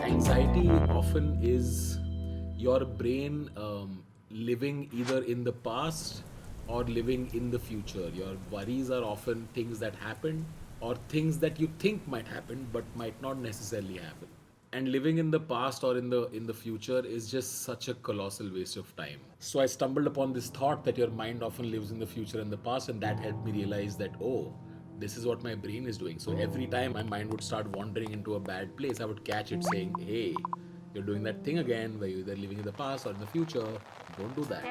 Speaker 5: Anxiety often is your brain living either in the past or living in the future. Your worries are often things that happen or things that you think might happen but might not necessarily happen. And living in the past or in the future is just such a colossal waste of time. So I stumbled upon this thought that your mind often lives in the future and the past, and that helped me realize that, oh, this is what my brain is doing. So every time my mind would start wandering into a bad place, I would catch it saying, hey, you're doing that thing again where you're either living in the past or in the future. Don't do that.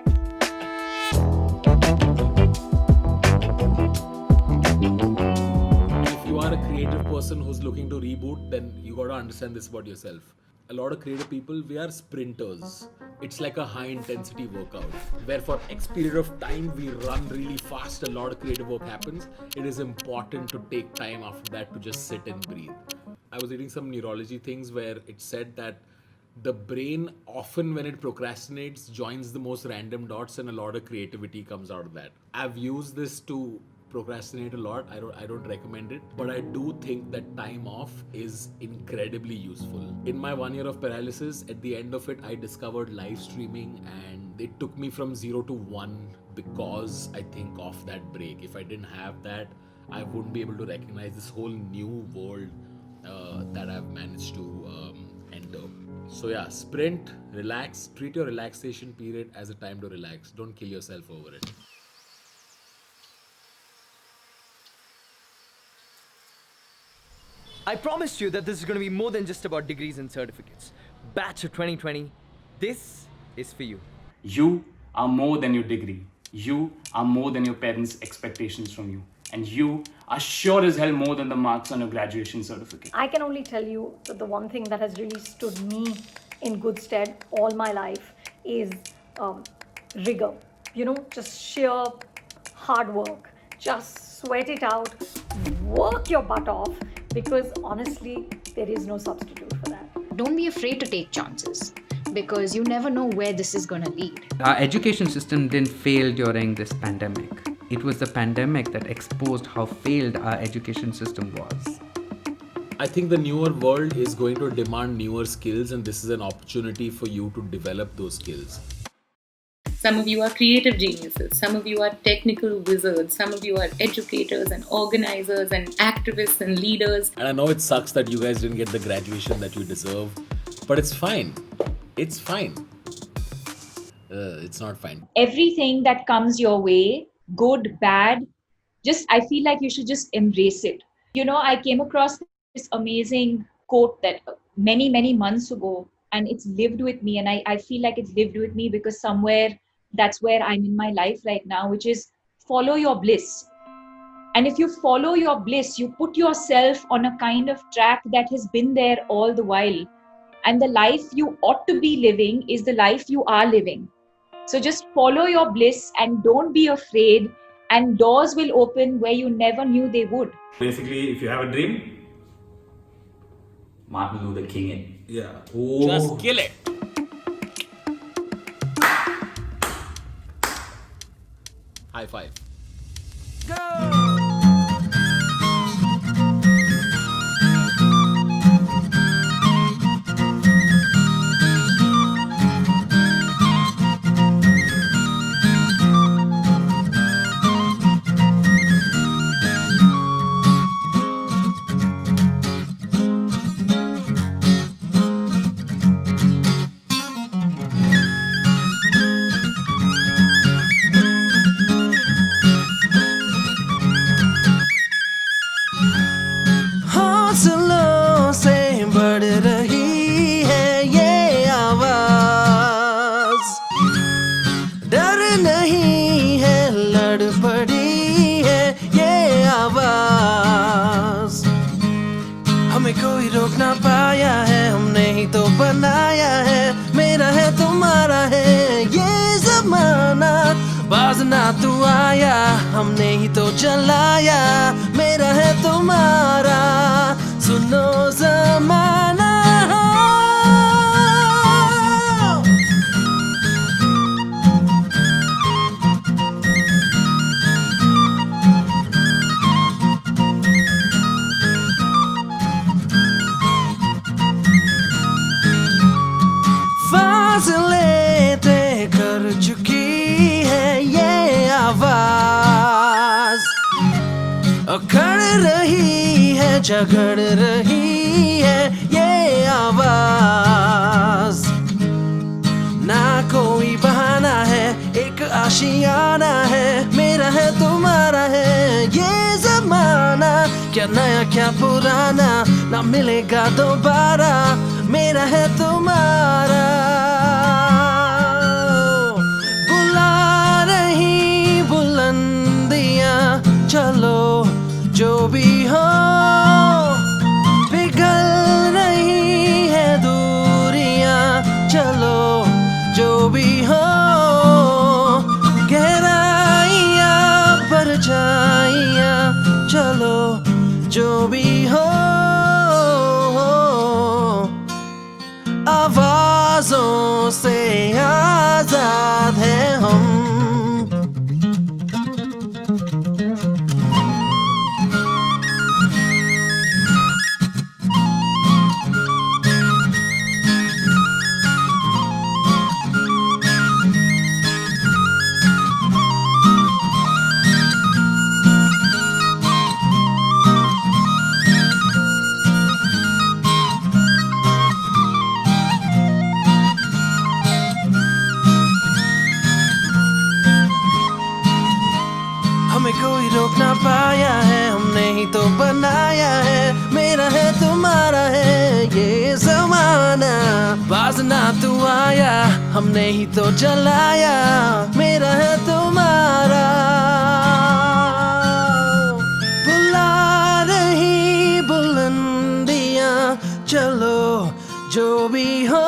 Speaker 5: If you are a creative person who's looking to reboot, then you got to understand this about yourself. A lot of creative people, we are sprinters. It's like a high intensity workout where for X period of time we run really fast, a lot of creative work happens. It is important to take time after that to just sit and breathe. I was reading some neurology things where it said that the brain often when it procrastinates joins the most random dots and a lot of creativity comes out of that. I've used this to procrastinate a lot. I don't recommend it, but I do think that time off is incredibly useful. In my 1 year of paralysis, at the end of it, I discovered live streaming, and it took me from 0 to 1 because I think of that break. If I didn't have that, I wouldn't be able to recognize this whole new world that I've managed to enter. So yeah, sprint, relax, treat your relaxation period as a time to relax. Don't kill yourself over it.
Speaker 1: I promised you that this is going to be more than just about degrees and certificates. Batch of 2020, this is for you.
Speaker 11: You are more than your degree. You are more than your parents' expectations from you. And you are sure as hell more than the marks on your graduation certificate.
Speaker 9: I can only tell you that the one thing that has really stood me in good stead all my life is rigor. You know, just sheer hard work. Just sweat it out, work your butt off, because honestly, there is no substitute for that.
Speaker 4: Don't be afraid to take chances, because you never know where this is going to lead.
Speaker 7: Our education system didn't fail during this pandemic. It was the pandemic that exposed how failed our education system was.
Speaker 5: I think the newer world is going to demand newer skills, and this is an opportunity for you to develop those skills.
Speaker 3: Some of you are creative geniuses, some of you are technical wizards, some of you are educators and organizers and activists and leaders.
Speaker 5: And I know it sucks that you guys didn't get the graduation that you deserve, but it's fine. It's fine. It's not fine.
Speaker 15: Everything that comes your way, good, bad, I feel like you should just embrace it. You know, I came across this amazing quote that many, many months ago, and it's lived with me, and I feel like it's lived with me because somewhere that's where I'm in my life right now, which is follow your bliss. And if you follow your bliss, you put yourself on a kind of track that has been there all the while. And the life you ought to be living is the life you are living. So just follow your bliss and don't be afraid, and doors will open where you never knew they would.
Speaker 12: Basically, if you have a dream,
Speaker 17: Martin Luther King it.
Speaker 5: Yeah.
Speaker 11: Just kill it.
Speaker 5: High five.
Speaker 19: हौसलों से बढ़ रही है ये आवाज, डर नहीं है, लड़ पड़ी है ये आवाज। हमें कोई रोक ना पाया है, हमने ही तो बनाया है, मेरा है तुम्हारा है ये जमाना। बाज ना तू आया, हमने ही तो चलाया, मेरा है तुम्हारा, सुनो जमाना। फासले तय कर चुकी है ये आवाज, अकड़ रही है, झगड़ रही है ये आवाज। ना कोई बहाना है, एक आशियाना है, मेरा है तुम्हारा है ये जमाना। क्या नया क्या पुराना, ना मिलेगा दोबारा, मेरा है तुम्हारा। बुला रही बुलंदियां, चलो जो भी हो, पिघल रही है दूरियां, चलो जो भी हो, गहराइयां परछाइयां, चलो जो भी हो, आवाजों से आजाद है हम। हमें कोई रोक ना पाया है, हमने ही तो बनाया है, मेरा है तुम्हारा है ये जमाना। बाज ना तू आया, हमने ही तो चलाया, मेरा है तुम्हारा। बुला रही बुलंदियां, चलो जो भी हो,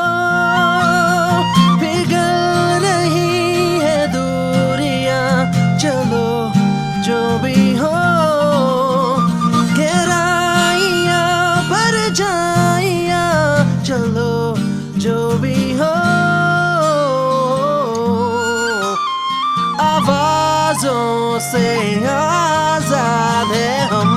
Speaker 19: पिघल रही है दूरियां, चलो जो भी हो, गहराइयां परछाइयां, चलो जो भी हो, आवाजों से आजाद है हम।